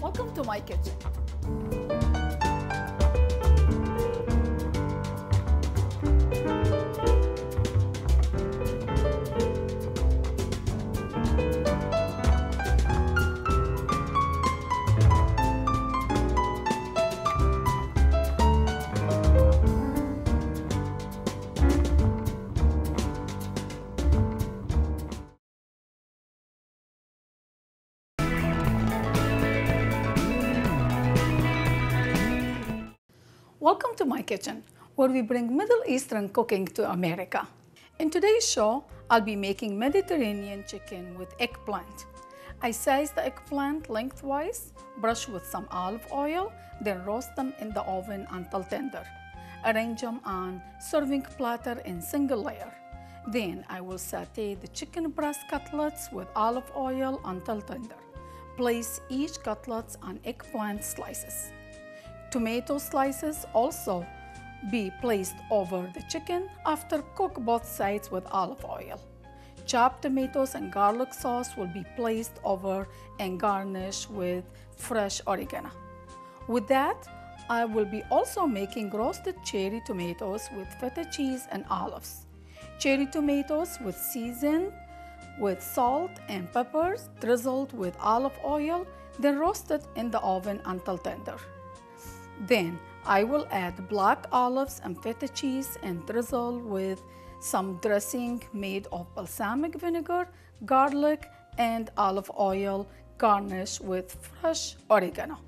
Welcome to my kitchen. Welcome to my kitchen, where we bring Middle Eastern cooking to America. In today's show, I'll be making Mediterranean chicken with eggplant. I slice the eggplant lengthwise, brush with some olive oil, then roast them in the oven until tender. Arrange them on serving platter in single layer. Then I will saute the chicken breast cutlets with olive oil until tender. Place each cutlet on eggplant slices. Tomato slices also be placed over the chicken after cook both sides with olive oil. Chopped tomatoes and garlic sauce will be placed over and garnished with fresh oregano. With that, I will be also making roasted cherry tomatoes with feta cheese and olives. Cherry tomatoes with seasoned with salt and peppers, drizzled with olive oil, then roasted in the oven until tender. Then I will add black olives and feta cheese and drizzle with some dressing made of balsamic vinegar, garlic, and olive oil, garnished with fresh oregano.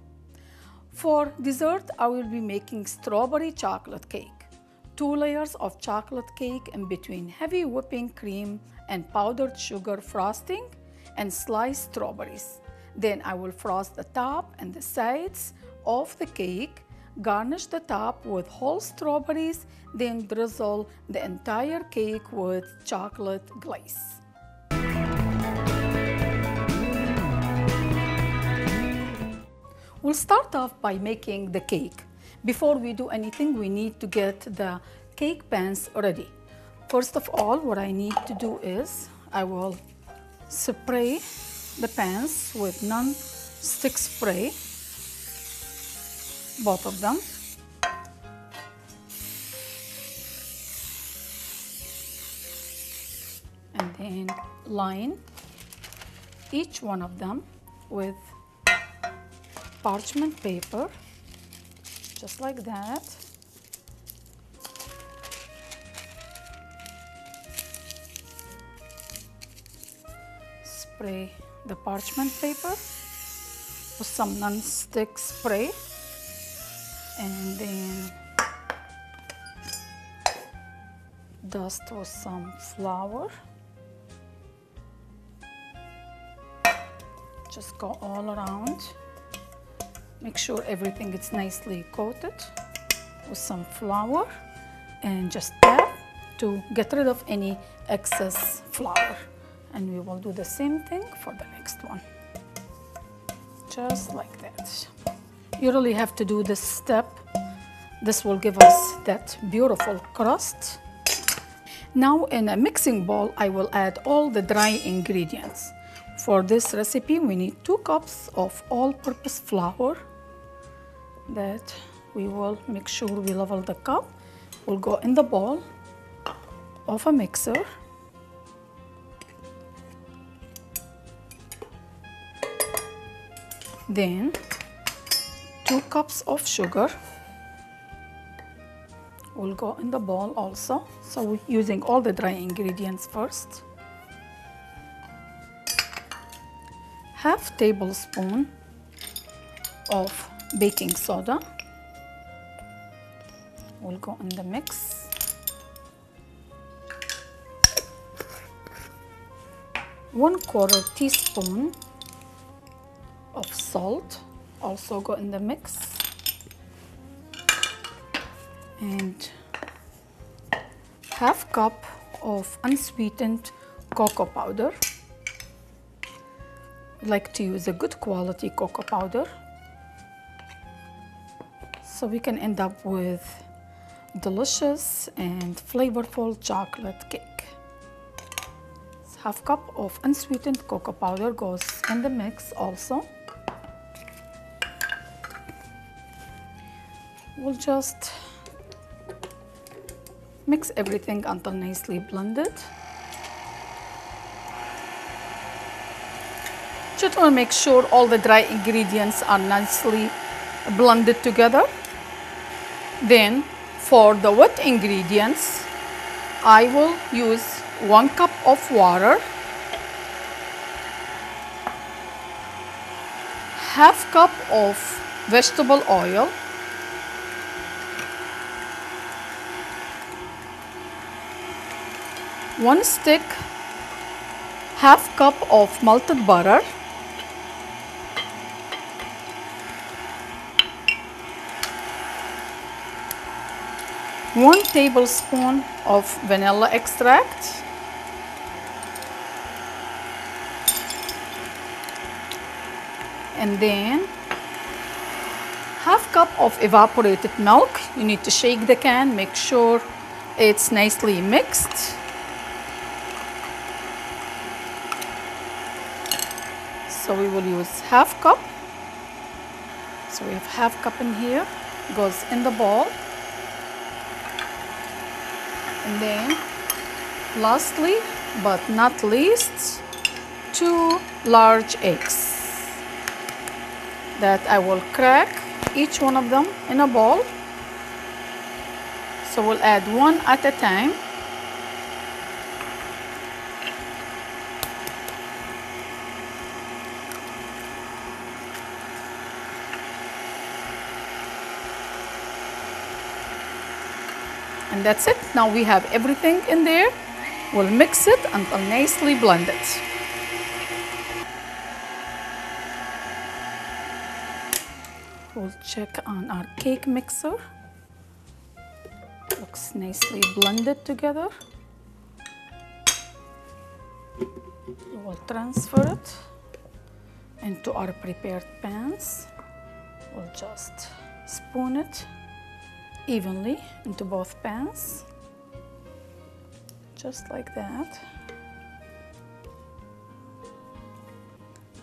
For dessert, I will be making strawberry chocolate cake. 2 layers of chocolate cake in between heavy whipping cream and powdered sugar frosting and sliced strawberries. Then I will frost the top and the sides of the cake, garnish the top with whole strawberries, then drizzle the entire cake with chocolate glaze. We'll start off by making the cake. Before we do anything, we need to get the cake pans ready. First of all, what I need to do is I will spray the pans with non-stick spray, both of them. And then line each one of them with parchment paper, just like that. Spray the parchment paper with some non-stick spray, and then dust with some flour. Just go all around. Make sure everything is nicely coated with some flour, and just tap to get rid of any excess flour. And we will do the same thing for the next one, just like that. You really have to do this step. This will give us that beautiful crust. Now in a mixing bowl, I will add all the dry ingredients. For this recipe, we need 2 cups of all-purpose flour that we will make sure we level the cup. Will go in the bowl of a mixer. Then 2 cups of sugar will go in the bowl also. So we're using all the dry ingredients first. Half tablespoon of baking soda will go in the mix. 1/4 teaspoon of salt also go in the mix, and half cup of unsweetened cocoa powder. I like to use a good quality cocoa powder so we can end up with delicious and flavorful chocolate cake. Half cup of unsweetened cocoa powder goes in the mix also. We'll just mix everything until nicely blended. Just want to make sure all the dry ingredients are nicely blended together. Then for the wet ingredients, I will use 1 cup of water, half cup of vegetable oil, one stick, half cup of melted butter, one tablespoon of vanilla extract, and then half cup of evaporated milk. You need to shake the can, make sure it's nicely mixed. So we will use half cup. So we have half cup in here, goes in the bowl. And then lastly, but not least, 2 large eggs that I will crack each one of them in a bowl. So we'll add one at a time. And that's it. Now we have everything in there. We'll mix it until nicely blended. We'll check on our cake mixer. Looks nicely blended together. We will transfer it into our prepared pans. We'll just spoon it evenly into both pans, just like that.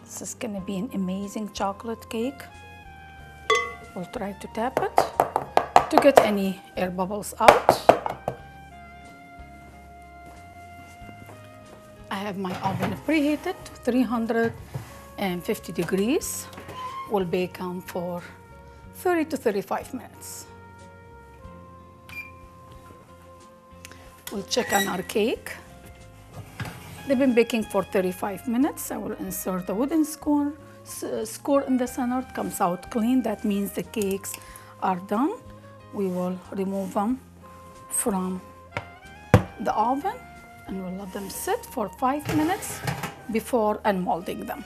This is gonna be an amazing chocolate cake. We'll try to tap it to get any air bubbles out. I have my oven preheated to 350 degrees. We'll bake them for 30 to 35 minutes. We'll check on our cake. They've been baking for 35 minutes. I will insert the wooden score in the center. It comes out clean. That means the cakes are done. We will remove them from the oven and we'll let them sit for 5 minutes before unmolding them.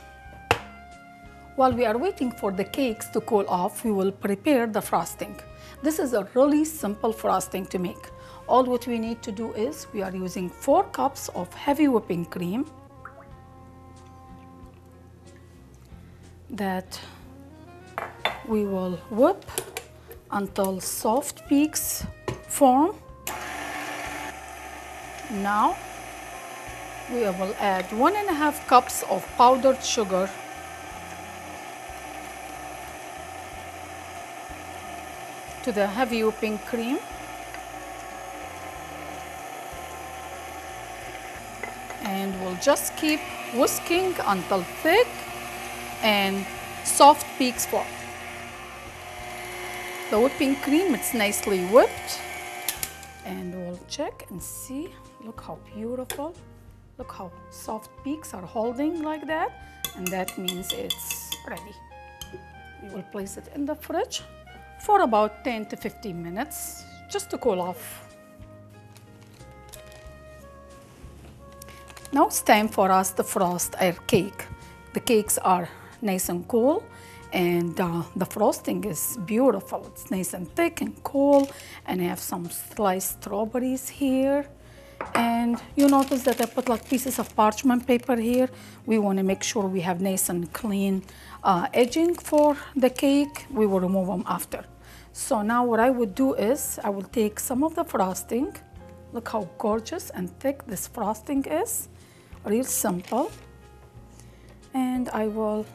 While we are waiting for the cakes to cool off, we will prepare the frosting. This is a really simple frosting to make. All what we need to do is we are using 4 cups of heavy whipping cream that we will whip until soft peaks form. Now we will add 1.5 cups of powdered sugar to the heavy whipping cream. And we'll just keep whisking until thick and soft peaks form. The whipping cream, it's nicely whipped. And we'll check and see. Look how beautiful. Look how soft peaks are holding like that. And that means it's ready. We will place it in the fridge for about 10 to 15 minutes just to cool off. Now it's time for us to frost our cake. The cakes are nice and cool and the frosting is beautiful. It's nice and thick and cool, and I have some sliced strawberries here. And you notice that I put like pieces of parchment paper here. We want to make sure we have nice and clean edging for the cake. We will remove them after. So now what I would do is I will take some of the frosting. Look how gorgeous and thick this frosting is. Real simple. And I will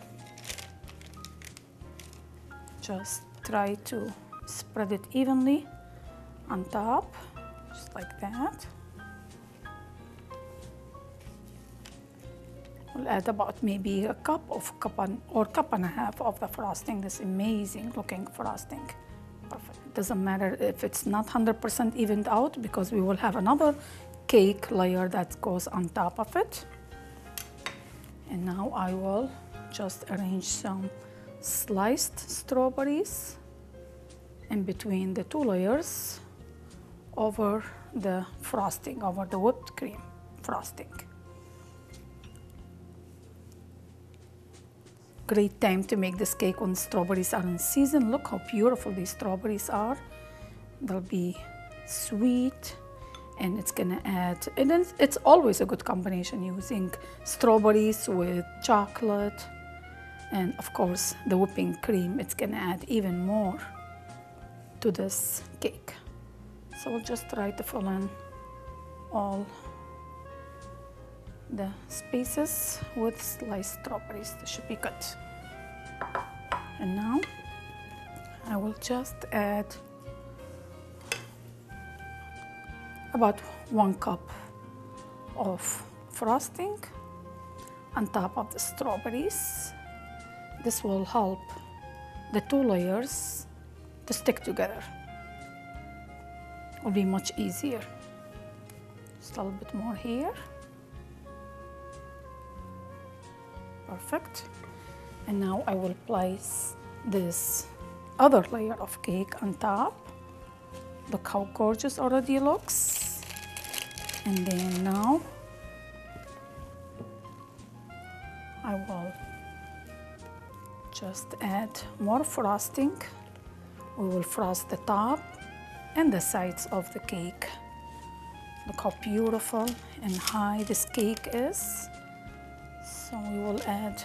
just try to Spread it evenly on top, just like that. We'll add about maybe a cup or cup and a half of the frosting, this amazing looking frosting. Perfect. It doesn't matter if it's not 100% evened out because we will have another cake layer that goes on top of it. And now I will just arrange some sliced strawberries in between the two layers over the frosting, over the whipped cream frosting. Great time to make this cake when strawberries are in season. Look how beautiful these strawberries are. They'll be sweet, and it's gonna add, and it's always a good combination using strawberries with chocolate and of course the whipping cream. It's gonna add even more to this cake. So we'll just try to fill in all the spaces with sliced strawberries. This should be good. And now I will just add about 1 cup of frosting on top of the strawberries. This will help the two layers to stick together. It will be much easier. Just a little bit more here. Perfect. And now I will place this other layer of cake on top. Look how gorgeous already looks. And then now I will just add more frosting. We will frost the top and the sides of the cake. Look how beautiful and high this cake is. So we will add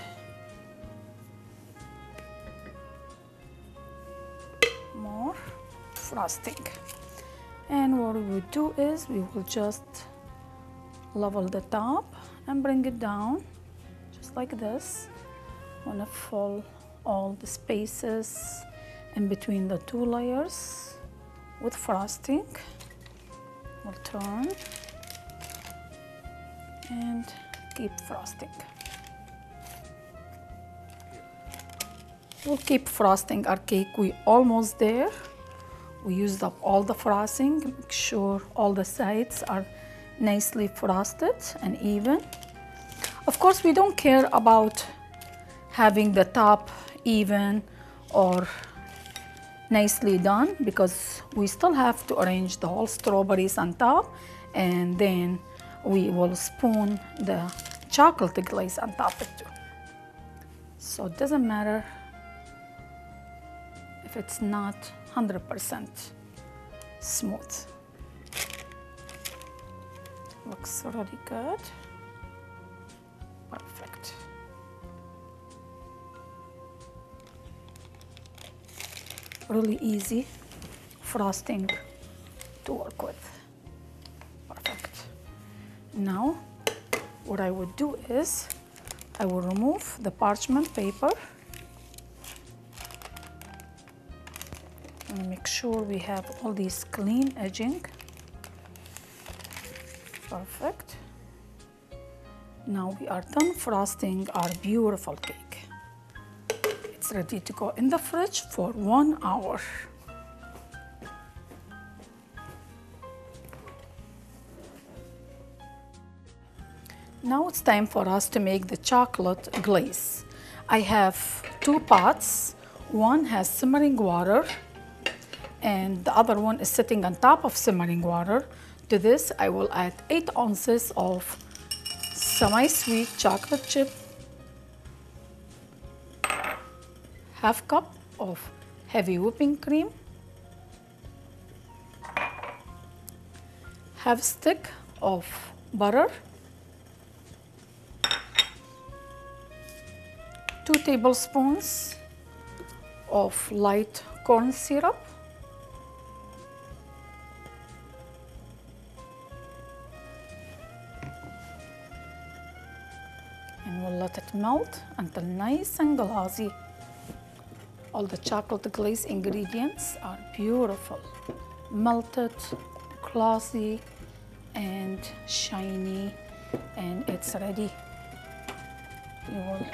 more frosting. And what we will do is we will just level the top and bring it down just like this. I want to fill all the spaces in between the two layers with frosting. We'll turn and keep frosting. We'll keep frosting our cake. We're almost there. We used up all the frosting. Make sure all the sides are nicely frosted and even. Of course, we don't care about having the top even or nicely done because we still have to arrange the whole strawberries on top, and then we will spoon the chocolate glaze on top of it too. So it doesn't matter if it's not 100% smooth. Looks really good. Perfect. Really easy frosting to work with. Perfect. Now, what I would do is I will remove the parchment paper and make sure we have all these clean edging. Perfect. Now we are done frosting our beautiful cake. It's ready to go in the fridge for 1 hour. Now it's time for us to make the chocolate glaze. I have 2 pots. One has simmering water and the other one is sitting on top of simmering water. To this, I will add 8 ounces of semi-sweet chocolate chip, half cup of heavy whipping cream, half stick of butter, 2 tablespoons of light corn syrup, and we'll let it melt until nice and glossy. All the chocolate glaze ingredients are beautiful, melted, glossy, and shiny, and it's ready. We will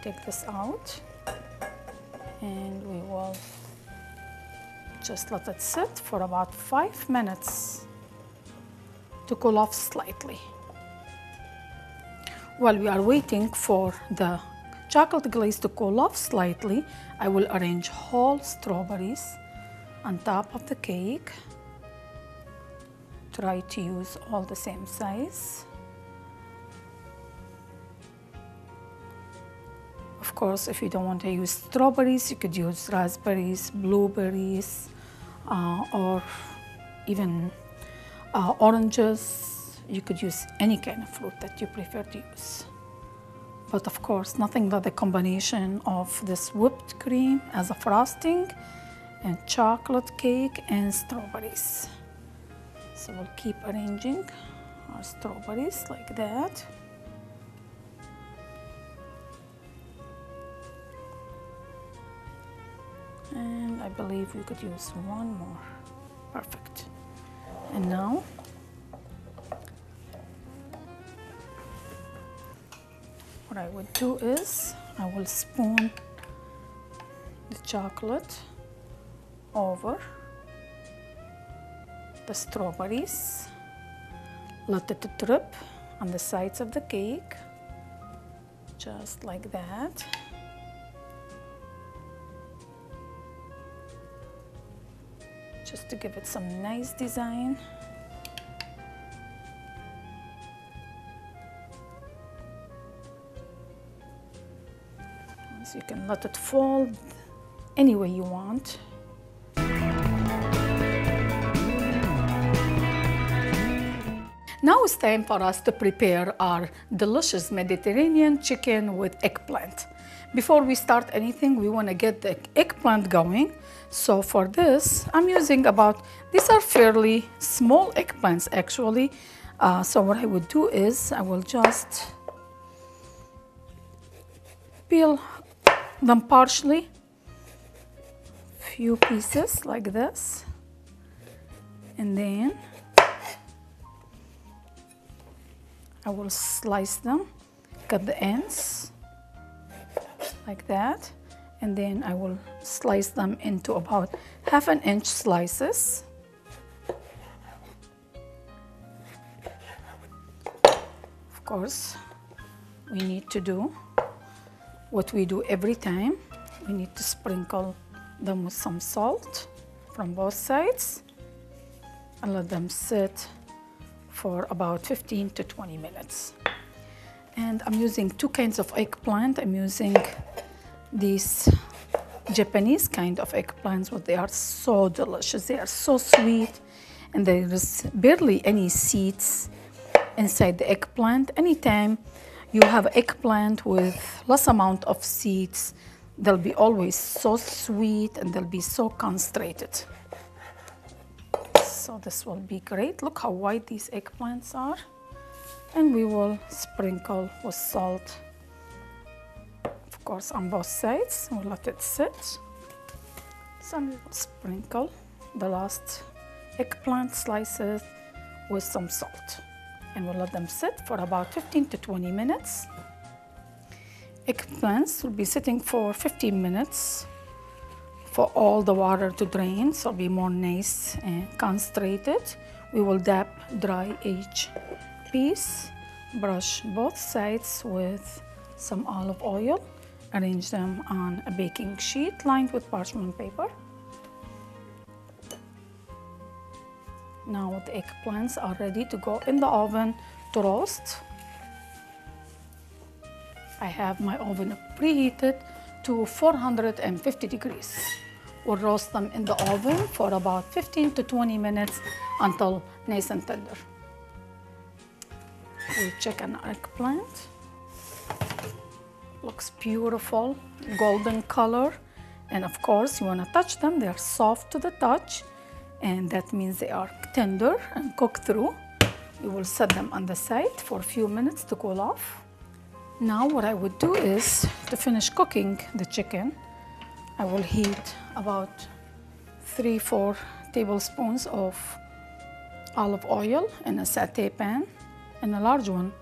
take this out and we will just let it sit for about 5 minutes to cool off slightly. While we are waiting for the chocolate glaze to cool off slightly, I will arrange whole strawberries on top of the cake. Try to use all the same size. Of course, if you don't want to use strawberries, you could use raspberries, blueberries, or even oranges. You could use any kind of fruit that you prefer to use. But of course, nothing like the combination of this whipped cream as a frosting and chocolate cake and strawberries. So we'll keep arranging our strawberries like that. And I believe we could use one more. Perfect. And now what I would do is I will spoon the chocolate over the strawberries, let it drip on the sides of the cake, just like that. Just to give it some nice design. So you can let it fall any way you want. Now it's time for us to prepare our delicious Mediterranean chicken with eggplant. Before we start anything, we want to get the eggplant going. So for this, I'm using these are fairly small eggplants actually. So what I would do is I will just peel them partially, few pieces like this, and then I will slice them, cut the ends like that, and then I will slice them into about 1/2 inch slices. Of course, we need to do what we do every time. We need to sprinkle them with some salt from both sides and let them sit for about 15 to 20 minutes. And I'm using 2 kinds of eggplant. I'm using these Japanese kind of eggplants, but they are so delicious. They are so sweet, and there is barely any seeds inside the eggplant. Anytime you have eggplant with less amount of seeds, they'll be always so sweet and they'll be so concentrated. So this will be great. Look how white these eggplants are. And we will sprinkle with salt, of course, on both sides. We'll let it sit. So we will sprinkle the last eggplant slices with some salt. And we'll let them sit for about 15 to 20 minutes. Eggplants will be sitting for 15 minutes for all the water to drain, so it'll be more nice and concentrated. We will dab dry each piece, brush both sides with some olive oil, arrange them on a baking sheet lined with parchment paper. Now the eggplants are ready to go in the oven to roast. I have my oven preheated to 450 degrees. We'll roast them in the oven for about 15 to 20 minutes until nice and tender. We'll check an eggplant. Looks beautiful, golden color. And of course, you want to touch them. They are soft to the touch, and that means they are tender and cooked through. We will set them on the side for a few minutes to cool off. Now what I would do is, to finish cooking the chicken, I will heat about 3-4 tablespoons of olive oil in a saute pan, in a large one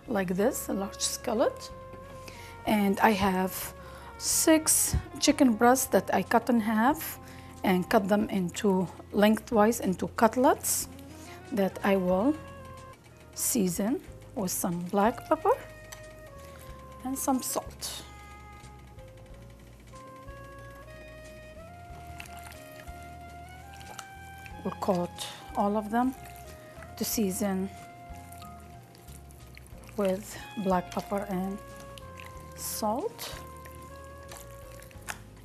like this, a large skillet. And I have 6 chicken breasts that I cut in half and cut them into lengthwise into cutlets that I will season with some black pepper and some salt. We'll coat all of them to season with black pepper and salt.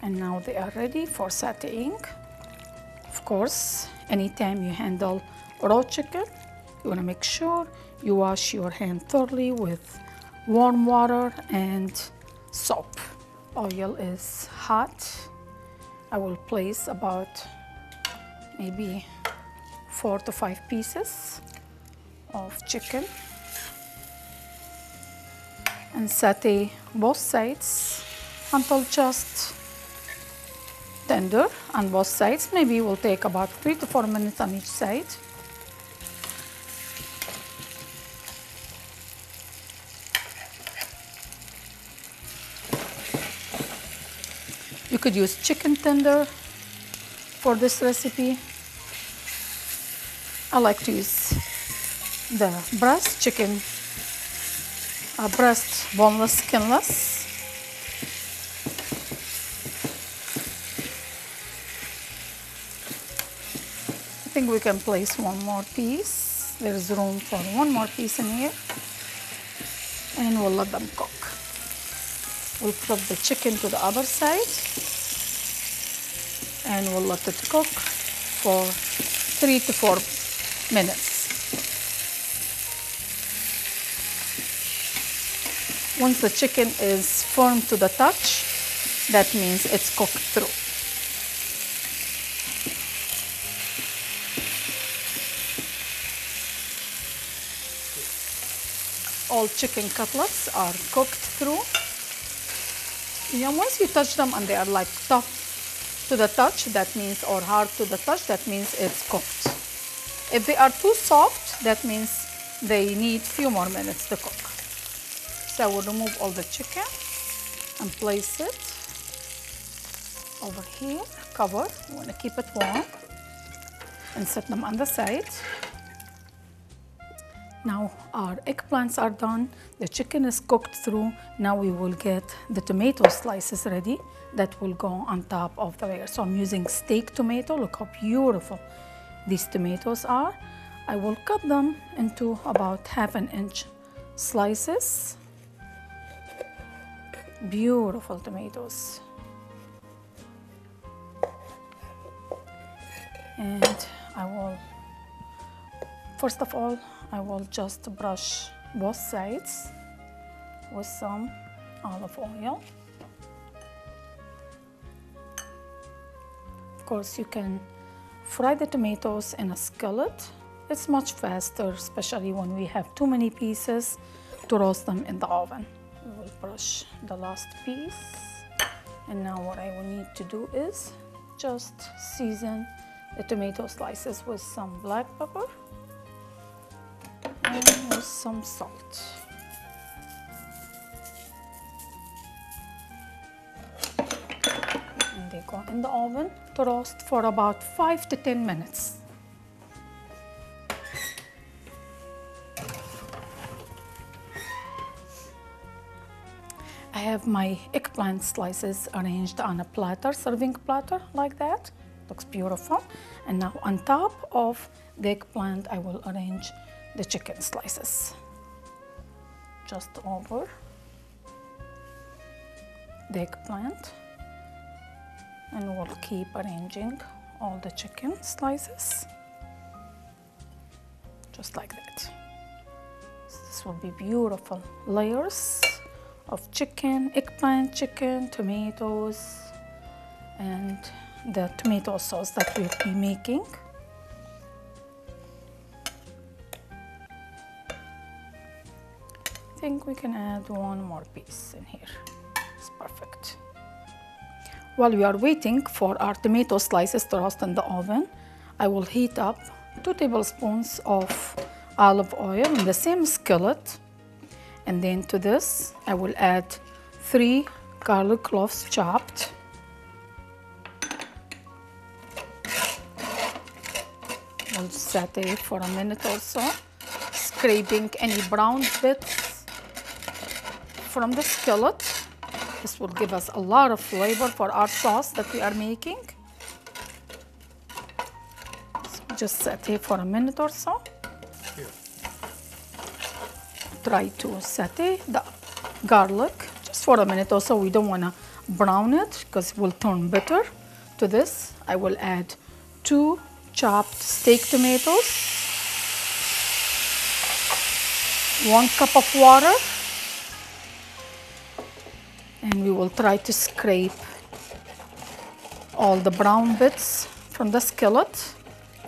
And now they are ready for sauteing. Of course, anytime you handle raw chicken, you want to make sure you wash your hand thoroughly with warm water and soap. Oil is hot. I will place about maybe 4 to 5 pieces of chicken and saute both sides until just tender on both sides. Maybe it will take about 3 to 4 minutes on each side. You could use chicken tender for this recipe. I like to use the breast chicken, breast boneless, skinless. I think we can place one more piece. There's room for one more piece in here. And we'll let them cook. We'll flip the chicken to the other side. And we'll let it cook for 3 to 4 minutes. Once the chicken is firm to the touch, that means it's cooked through. All chicken cutlets are cooked through. And once you touch them and they are like tough to the touch, that means, or hard to the touch, that means it's cooked. If they are too soft, that means they need few more minutes to cook. So I will remove all the chicken and place it over here, cover. You want to keep it warm and set them on the side. Now our eggplants are done, the chicken is cooked through. Now we will get the tomato slices ready that will go on top of the layer. So I'm using steak tomato. Look how beautiful these tomatoes are. I will cut them into about 1/2 inch slices. Beautiful tomatoes. And I will, first of all, I will just brush both sides with some olive oil. Of course, you can fry the tomatoes in a skillet. It's much faster, especially when we have too many pieces, to roast them in the oven. We will brush the last piece. And now what I will need to do is just season the tomato slices with some black pepper and with some salt. And they go in the oven to roast for about 5 to 10 minutes. I have my eggplant slices arranged on a platter, serving platter like that. Looks beautiful. And now on top of the eggplant, I will arrange the chicken slices just over the eggplant, and we'll keep arranging all the chicken slices just like that. This will be beautiful layers of chicken, eggplant, chicken, tomatoes, and the tomato sauce that we'll be making. I think we can add one more piece in here. It's perfect. While we are waiting for our tomato slices to roast in the oven, I will heat up 2 tablespoons of olive oil in the same skillet. And then to this, I will add 3 garlic cloves chopped. We'll saute for a minute or so, scraping any brown bits from the skillet. This will give us a lot of flavor for our sauce that we are making. So just saute for a minute or so. Try to saute the garlic just for a minute or so. We don't want to brown it because it will turn bitter. To this, I will add 2 chopped steak tomatoes, 1 cup of water, and we will try to scrape all the brown bits from the skillet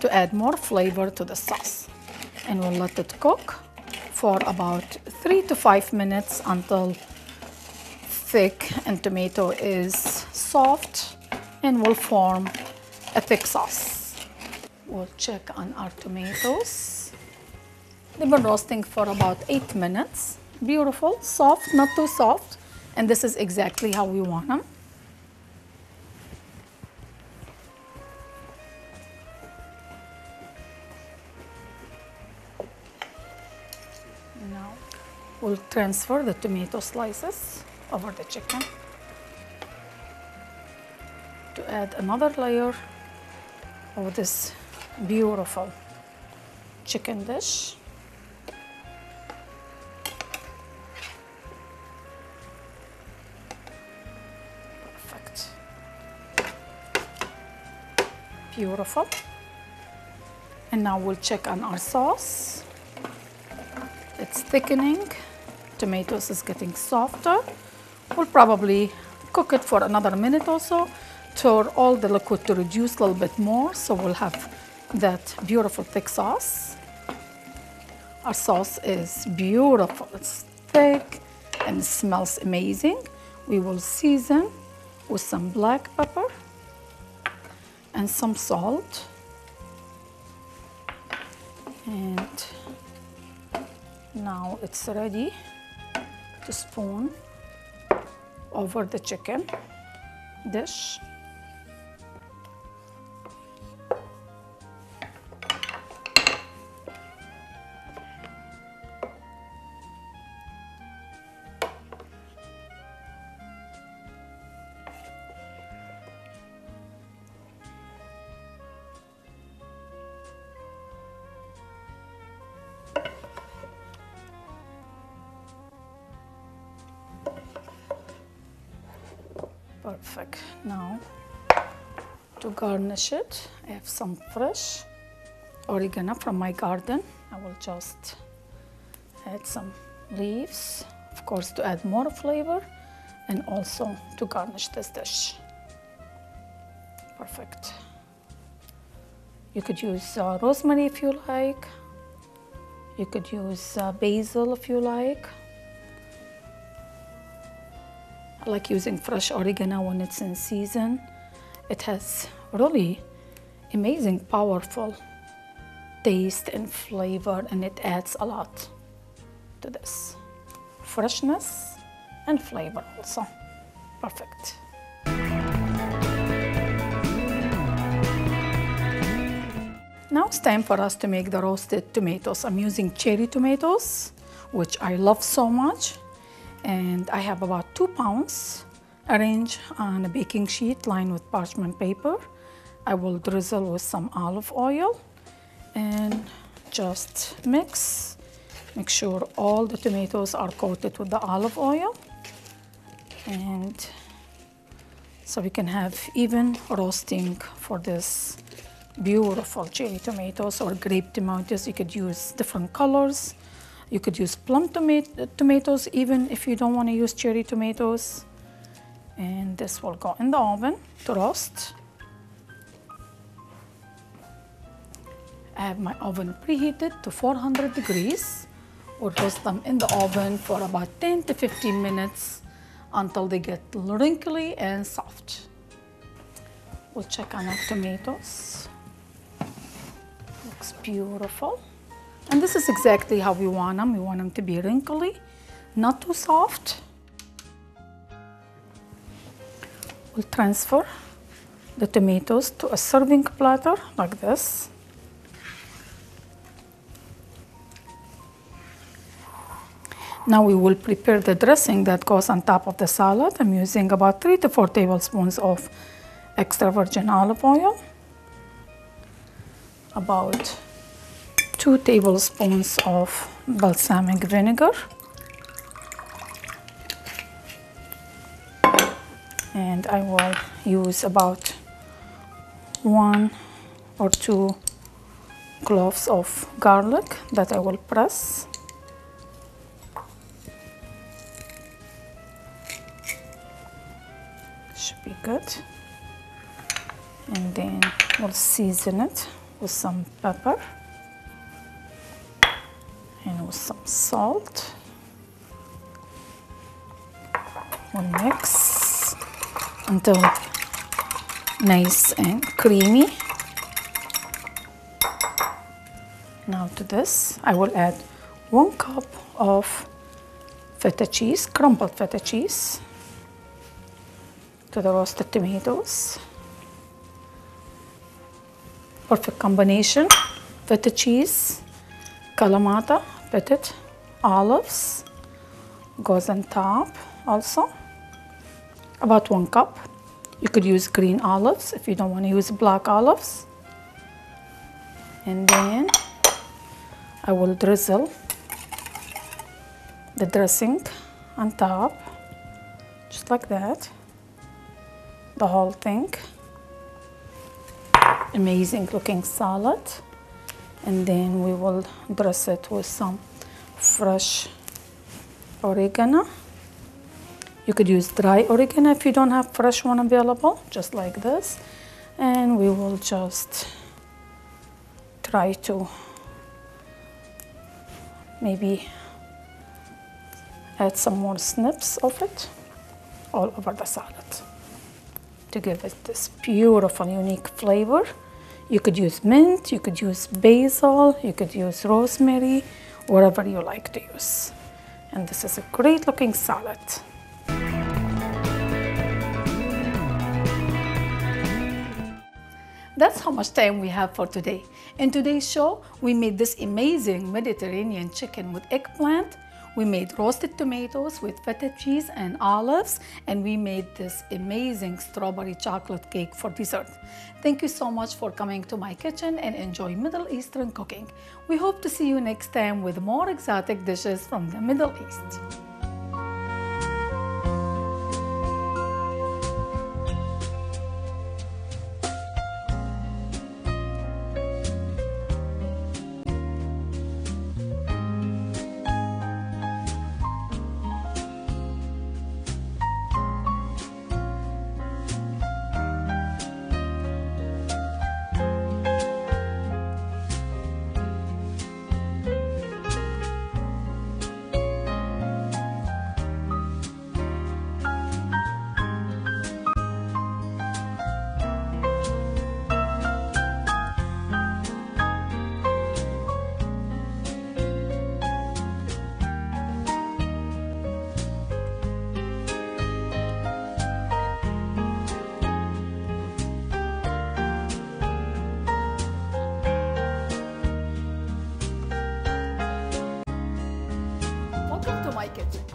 to add more flavor to the sauce. And we'll let it cook for about 3 to 5 minutes until thick and tomato is soft and will form a thick sauce. We'll check on our tomatoes. They've been roasting for about 8 minutes. Beautiful, soft, not too soft. And this is exactly how we want them. Now we'll transfer the tomato slices over the chicken to add another layer of this beautiful chicken dish. Perfect. Beautiful. And now we'll check on our sauce. It's thickening. Tomatoes is getting softer. We'll probably cook it for another minute or so for all the liquid to reduce a little bit more, so we'll have that beautiful thick sauce. Our sauce is beautiful. It's thick and it smells amazing. We will season with some black pepper and some salt. And now it's ready to spoon over the chicken dish. Perfect. Now to garnish it, I have some fresh oregano from my garden. I will just add some leaves, of course, to add more flavor and also to garnish this dish. Perfect. You could use rosemary if you like. You could use basil if you like. I like using fresh oregano when it's in season. It has really amazing, powerful taste and flavor, and it adds a lot to this. Freshness and flavor also. Perfect. Now it's time for us to make the roasted tomatoes. I'm using cherry tomatoes, which I love so much. And I have about 2 pounds arranged on a baking sheet lined with parchment paper. I will drizzle with some olive oil and just mix. Make sure all the tomatoes are coated with the olive oil. And so we can have even roasting for this beautiful cherry tomatoes or grape tomatoes. You could use different colors. You could use plum tomatoes even if you don't want to use cherry tomatoes. And this will go in the oven to roast. I have my oven preheated to 400 degrees. We'll roast them in the oven for about 10 to 15 minutes until they get wrinkly and soft. We'll check on our tomatoes. Looks beautiful. And this is exactly how we want them. We want them to be wrinkly, not too soft. We'll transfer the tomatoes to a serving platter like this. Now we will prepare the dressing that goes on top of the salad. I'm using about 3 to 4 tablespoons of extra virgin olive oil, about 2 tablespoons of balsamic vinegar, and I will use about 1 or 2 cloves of garlic that I will press. Should be good. And then we'll season it with some pepper and with some salt. We'll mix until nice and creamy. Now to this, I will add 1 cup of feta cheese, crumbled feta cheese, to the roasted tomatoes. Perfect combination. Feta cheese, kalamata, pitted olives goes on top also. About 1 cup. You could use green olives if you don't want to use black olives. And then I will drizzle the dressing on top, just like that. The whole thing. Amazing looking salad. And then we will dress it with some fresh oregano. You could use dry oregano if you don't have fresh one available, just like this. And we will just try to maybe add some more snips of it all over the salad to give it this beautiful, unique flavor. You could use mint, you could use basil, you could use rosemary, whatever you like to use. And this is a great looking salad. That's how much time we have for today. In today's show, we made this amazing Mediterranean chicken with eggplant. We made roasted tomatoes with feta cheese and olives, and we made this amazing strawberry chocolate cake for dessert. Thank you so much for coming to my kitchen and enjoy Middle Eastern cooking. We hope to see you next time with more exotic dishes from the Middle East. Welcome to my kitchen.